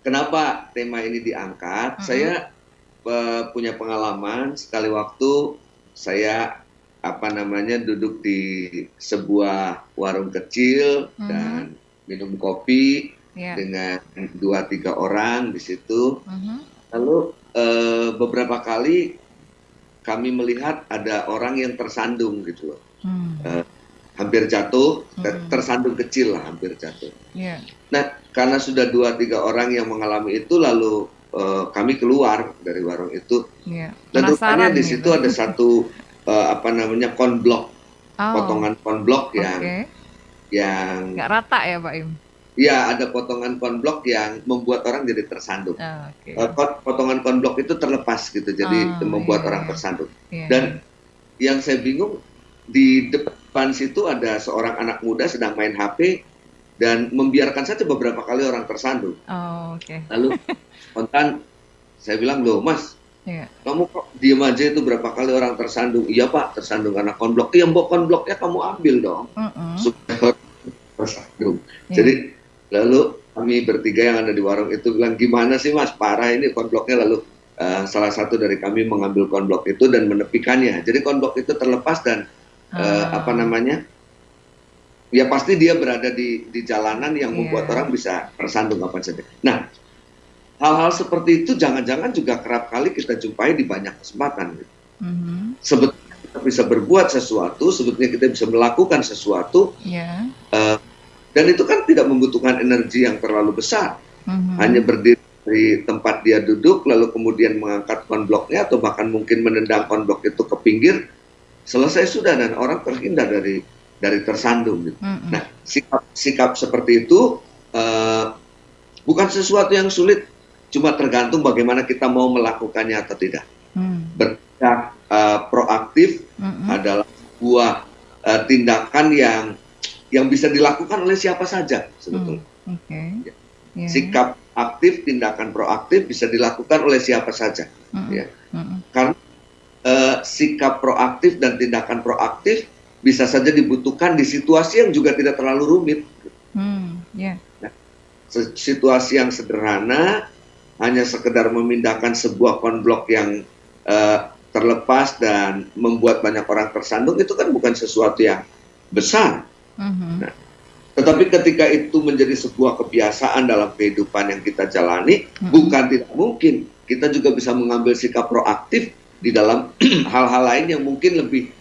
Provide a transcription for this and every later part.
kenapa tema ini diangkat? Mm-mm. Saya punya pengalaman sekali waktu saya duduk di sebuah warung kecil Mhm. dan minum kopi Ya. dengan dua tiga orang di situ. Mhm. Lalu beberapa kali kami melihat ada orang yang tersandung gitu loh. Hmm. Eh, Hampir jatuh, Mm-mm. tersandung kecil lah, hampir jatuh. Ya. Nah, karena sudah dua tiga orang yang mengalami itu, lalu kami keluar dari warung itu Ya. dan rupanya Penasaran di gitu. situ ada satu konblok, Oh, potongan konblok yang oke. yang Nggak rata ya, Pak Im? ya ada potongan konblok yang membuat orang jadi tersandung. Oh, oke. Potongan konblok itu terlepas gitu, jadi Oh, iya, membuat orang iya. tersandung. Iya, iya. Dan yang saya bingung, di depan situ ada seorang anak muda sedang main HP dan membiarkan saja beberapa kali orang tersandung. Oh, oke. Lalu spontan saya bilang, loh Mas, Iya. kamu kok diem aja, itu berapa kali orang tersandung? Iya Pak, tersandung karena konblok. Iya Mbok, konbloknya kamu ambil dong Mm-mm. supaya tersandung. Iya. Jadi lalu kami bertiga yang ada di warung itu bilang, gimana sih Mas, parah ini konbloknya. Lalu salah satu dari kami mengambil konblok itu dan menepikannya. Jadi konblok itu terlepas dan eh, apa Ah, namanya ya pasti dia berada di jalanan yang membuat iya. orang bisa tersandung apa saja. Nah, hal-hal seperti itu jangan-jangan juga kerap kali kita jumpai di banyak kesempatan. Mhm. Sebetulnya kita bisa berbuat sesuatu, sebetulnya kita bisa melakukan sesuatu, Iya. uh, dan itu kan tidak membutuhkan energi yang terlalu besar. Hanya Mhm. berdiri di tempat dia duduk, lalu kemudian mengangkat konbloknya, atau bahkan mungkin menendang konblok itu ke pinggir, selesai sudah, dan orang terhindar dari tersandung. Gitu. Mhm. Nah, sikap seperti itu uh, bukan sesuatu yang sulit, cuma tergantung bagaimana kita mau melakukannya atau tidak. Hmm. Bertindak proaktif Mhm. adalah sebuah tindakan yang bisa dilakukan oleh siapa saja Hmm. sebetulnya. Oke. Ya. Iya, ya. Sikap aktif, tindakan proaktif bisa dilakukan oleh siapa saja. Mhm. Ya. Mhm. Karena sikap proaktif dan tindakan proaktif bisa saja dibutuhkan di situasi yang juga tidak terlalu rumit. Hmm. Ya. Nah, situasi yang sederhana, hanya sekedar memindahkan sebuah konblok yang uh, terlepas dan membuat banyak orang tersandung, itu kan bukan sesuatu yang besar. Mhm. Nah, tetapi ketika itu menjadi sebuah kebiasaan dalam kehidupan yang kita jalani, Mhm. bukan tidak mungkin kita juga bisa mengambil sikap proaktif di dalam hal-hal lain yang mungkin lebih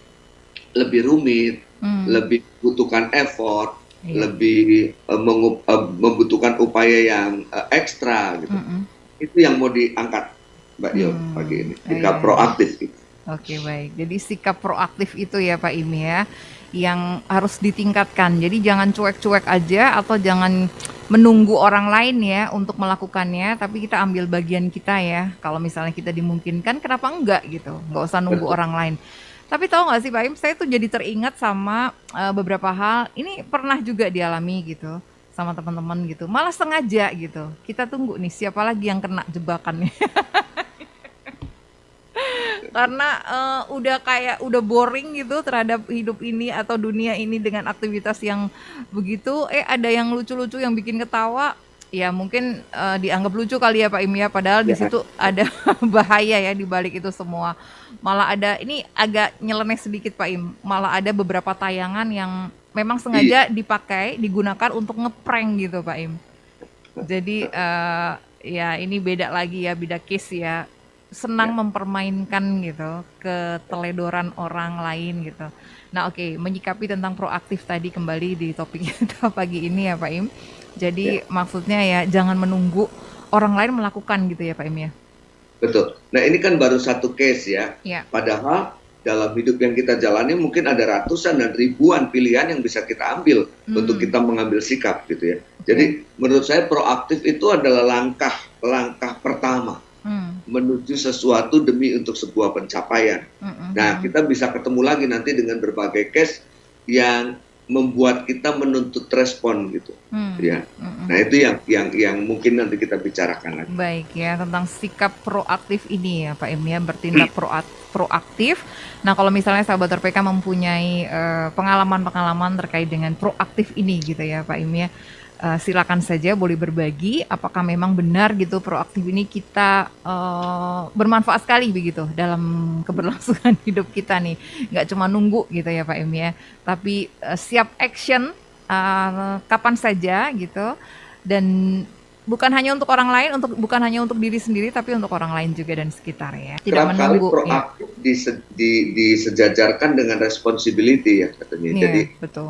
lebih rumit, Hmm. lebih membutuhkan effort, Iya. lebih membutuhkan upaya yang ekstra gitu. Mhm. Itu yang mau diangkat Mbak Yo pagi Hmm. ini, Iya, sikap iya. proaktif gitu. Oke, baik. Jadi sikap proaktif itu ya Pak Im ya, yang harus ditingkatkan. Jadi jangan cuek-cuek aja atau jangan menunggu orang lain ya untuk melakukannya, tapi kita ambil bagian kita ya. Kalau misalnya kita dimungkinkan, kenapa enggak gitu? Nggak usah nunggu Betul. orang lain. Tapi tahu nggak sih Pak Im, saya tuh jadi teringat sama beberapa hal. Ini pernah juga dialami gitu sama teman-teman gitu. Malah sengaja gitu. Kita tunggu nih siapa lagi yang kena jebakannya. Karena udah kayak udah boring gitu terhadap hidup ini atau dunia ini dengan aktivitas yang begitu, ada yang lucu-lucu yang bikin ketawa, ya mungkin dianggap lucu kali ya Pak Im ya, padahal di Ya, situ ada bahaya ya di balik itu semua. Malah ada, ini agak nyeleneh sedikit Pak Im, malah ada beberapa tayangan yang memang iya. sengaja dipakai digunakan untuk ngeprank gitu Pak Im. Jadi ya ini beda lagi ya, beda case ya. Senang Ya, mempermainkan gitu keteledoran orang lain gitu. Nah, oke, menyikapi tentang proaktif tadi kembali di topik kita pagi ini ya Pak Im. ya. Jadi maksudnya ya jangan menunggu orang lain melakukan gitu ya Pak Im ya. Betul. Nah, ini kan baru satu case ya. Ya. Padahal dalam hidup yang kita jalani mungkin ada ratusan dan ribuan pilihan yang bisa kita ambil untuk Hmm, kita mengambil sikap gitu ya. oke. Jadi menurut saya proaktif itu adalah langkah pertama Hmm, menuju sesuatu demi untuk sebuah pencapaian. hmm, hmm, Nah, hmm, kita bisa ketemu lagi nanti dengan berbagai case yang membuat kita menuntut respon gitu, hmm, ya. hmm, hmm. Nah, itu yang mungkin nanti kita bicarakan lagi. Baik ya, tentang sikap proaktif ini ya Pak Im ya, bertindak proaktif. Nah, kalau misalnya sahabat RPK mempunyai pengalaman-pengalaman terkait dengan proaktif ini gitu ya Pak Im ya. silakan saja boleh berbagi apakah memang benar gitu proaktif ini kita, bermanfaat sekali begitu dalam keberlangsungan hidup kita nih. Nggak cuma nunggu gitu ya Pak Im ya, tapi, siap action, kapan saja gitu dan bukan hanya untuk diri sendiri tapi untuk orang lain juga dan sekitar ya, tidak Kerap kali menunggu ya. proaktif disejajarkan dengan responsibility ya katanya. Jadi Iya, betul.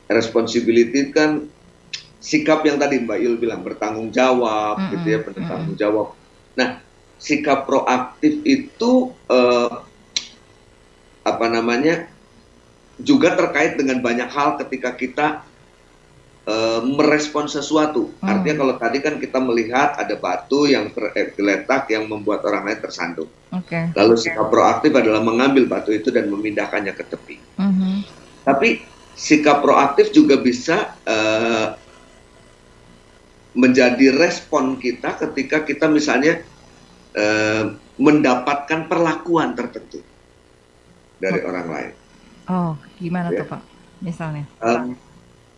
responsibility kan sikap yang tadi Mbak Yul bilang bertanggung jawab gitu ya, Mhm, bertanggung mhm. jawab. Nah, sikap proaktif itu apa namanya juga terkait dengan banyak hal ketika kita merespon sesuatu. Artinya Mmm, kalau tadi kan kita melihat ada batu yang tergeletak yang membuat orang lain tersandung. oke. Lalu sikap proaktif adalah mengambil batu itu dan memindahkannya ke tepi. Mhm, Tapi sikap proaktif juga bisa menjadi respon kita ketika kita misalnya mendapatkan perlakuan tertentu dari ok orang lain. oh, gimana tuh Ya. Pak, misalnya?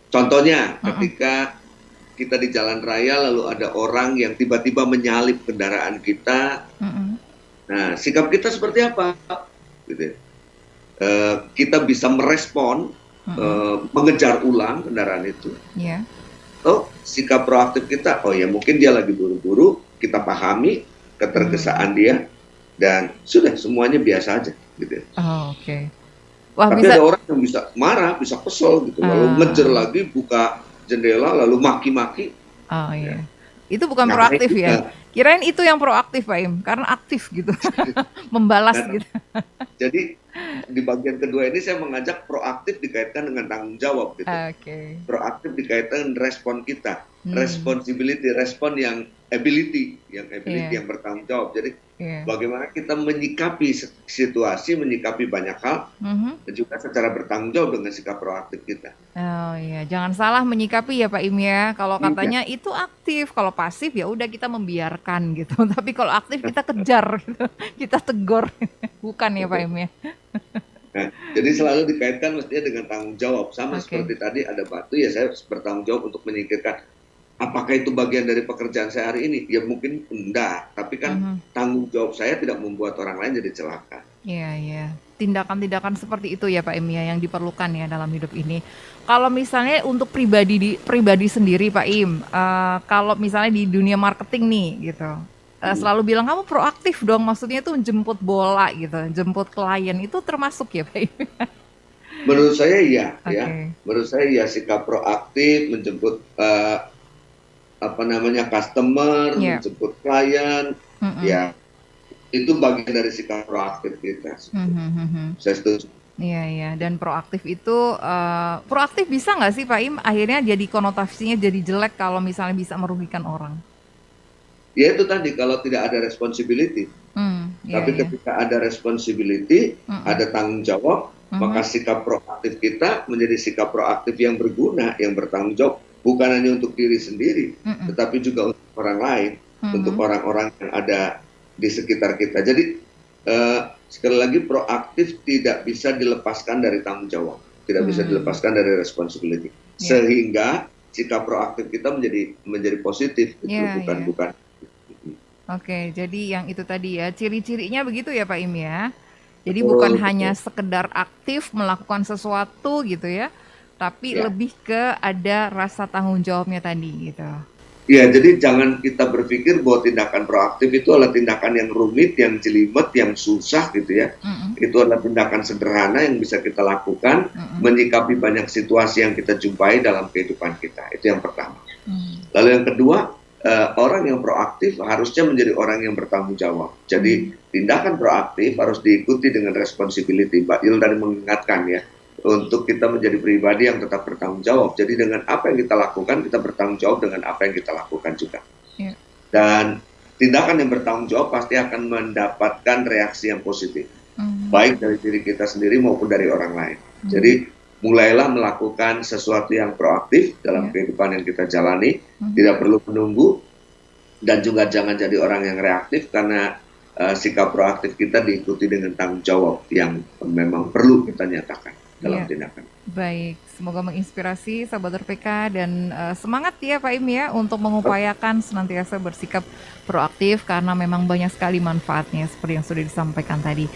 Contohnya Mhm, ketika kita di jalan raya lalu ada orang yang tiba-tiba menyalip kendaraan kita. mhm, Nah, sikap kita seperti apa? Gitu ya. Kita bisa merespon, mhm, mengejar ulang kendaraan itu. iya, Atau sikap proaktif kita, oh ya mungkin dia lagi buru-buru, kita pahami mmm, ketergesaan dia, dan sudah semuanya biasa aja. Gitu ya. oh, oke. Wah Tapi bisa ada orang yang bisa marah, bisa kesel gitu, lalu ngejar eee, lagi, buka jendela, lalu maki-maki, oh ya. iya. Itu bukan Ngapain proaktif ya? juga. Kirain itu yang proaktif Pak Im, karena aktif gitu, membalas Nah, gitu. jadi di bagian kedua ini saya mengajak proaktif dikaitkan dengan tanggung jawab gitu. Oke, Proaktif dikaitkan dengan respon kita, mmm, responsibility, respon yang ability iya, yang bertanggung jawab. Jadi iya, bagaimana kita menyikapi situasi, menyikapi banyak hal, mhm. dan juga secara bertanggung jawab dengan sikap proaktif kita. Oh iya, jangan salah menyikapi ya Pak Im ya. Kalau Iya. katanya itu aktif, kalau pasif ya udah kita membiarkan gitu. Tapi kalau aktif kita kejar gitu, kita tegur. Bukan ya Pak Im ya? Nah, jadi selalu dikaitkan mestinya dengan tanggung jawab. Sama Oke. seperti tadi ada batu, ya saya bertanggung jawab untuk menyingkirkan. Apakah itu bagian dari pekerjaan saya hari ini? Ya mungkin enggak, tapi kan Mhm. tanggung jawab saya tidak membuat orang lain jadi celaka. Iya iya. Tindakan-tindakan seperti itu ya Pak Im ya yang diperlukan ya dalam hidup ini. Kalau misalnya untuk pribadi sendiri Pak Im, kalau misalnya di dunia marketing nih gitu, Hmm. selalu bilang, "Kamu proaktif dong," maksudnya tuh jemput bola gitu, jemput klien, itu termasuk ya Pak Im? Menurut saya iya, ya. Oke. Menurut saya ya sikap proaktif menjemput apa namanya customer, Iya. menjemput klien, Mhm. ya itu bagian dari sikap proaktif kita. Mhm mhm. Saya setuju. Iya iya, dan proaktif itu, proaktif bisa nggak sih Pak Im akhirnya jadi konotasinya jadi jelek kalau misalnya bisa merugikan orang? Ya itu tadi kalau tidak ada responsibility. Iya Tapi iya. ketika ada responsibility, Mhm. ada tanggung jawab, maka Mhm. sikap proaktif kita menjadi sikap proaktif yang berguna, yang bertanggung jawab, bukan hanya untuk diri sendiri, Mhm. tetapi juga untuk orang lain, untuk Mhm. orang-orang yang ada di sekitar kita. Jadi sekali lagi proaktif tidak bisa dilepaskan dari tanggung jawab, tidak bisa Mmm, dilepaskan dari responsibility. iya. Sehingga sikap proaktif kita menjadi positif gitu, Iya bukan iya. bukan. Oke, jadi yang itu tadi ya, ciri-cirinya begitu ya Pak Im ya? Jadi bukan Betul, hanya betul. sekedar aktif melakukan sesuatu gitu ya, tapi Ya. lebih ke ada rasa tanggung jawabnya tadi gitu. Ya, jadi jangan kita berpikir bahwa tindakan proaktif itu adalah tindakan yang rumit, yang jelimet, yang susah gitu ya. Mhm Itu adalah tindakan sederhana yang bisa kita lakukan mhm. menyikapi banyak situasi yang kita jumpai dalam kehidupan kita. Itu yang pertama. Mmm, Lalu yang kedua, orang yang proaktif harusnya menjadi orang yang bertanggung jawab. Jadi mmm, tindakan proaktif harus diikuti dengan responsibility. Mbak Il tadi mengingatkan ya, untuk kita menjadi pribadi yang tetap bertanggung jawab. Jadi dengan apa yang kita lakukan, kita bertanggung jawab dengan apa yang kita lakukan juga. iya. Dan tindakan yang bertanggung jawab pasti akan mendapatkan reaksi yang positif, Mmm, baik dari diri kita sendiri maupun dari orang lain. mmm, Jadi mulailah melakukan sesuatu yang proaktif dalam iya. kehidupan yang kita jalani, Mhm. tidak perlu menunggu, dan juga jangan jadi orang yang reaktif karena sikap proaktif kita diikuti dengan tanggung jawab yang memang perlu kita nyatakan. dalam Iya. tindakan. Baik, semoga menginspirasi sahabat RPK dan semangat ya Pak Im ya untuk mengupayakan senantiasa bersikap proaktif karena memang banyak sekali manfaatnya seperti yang sudah disampaikan tadi.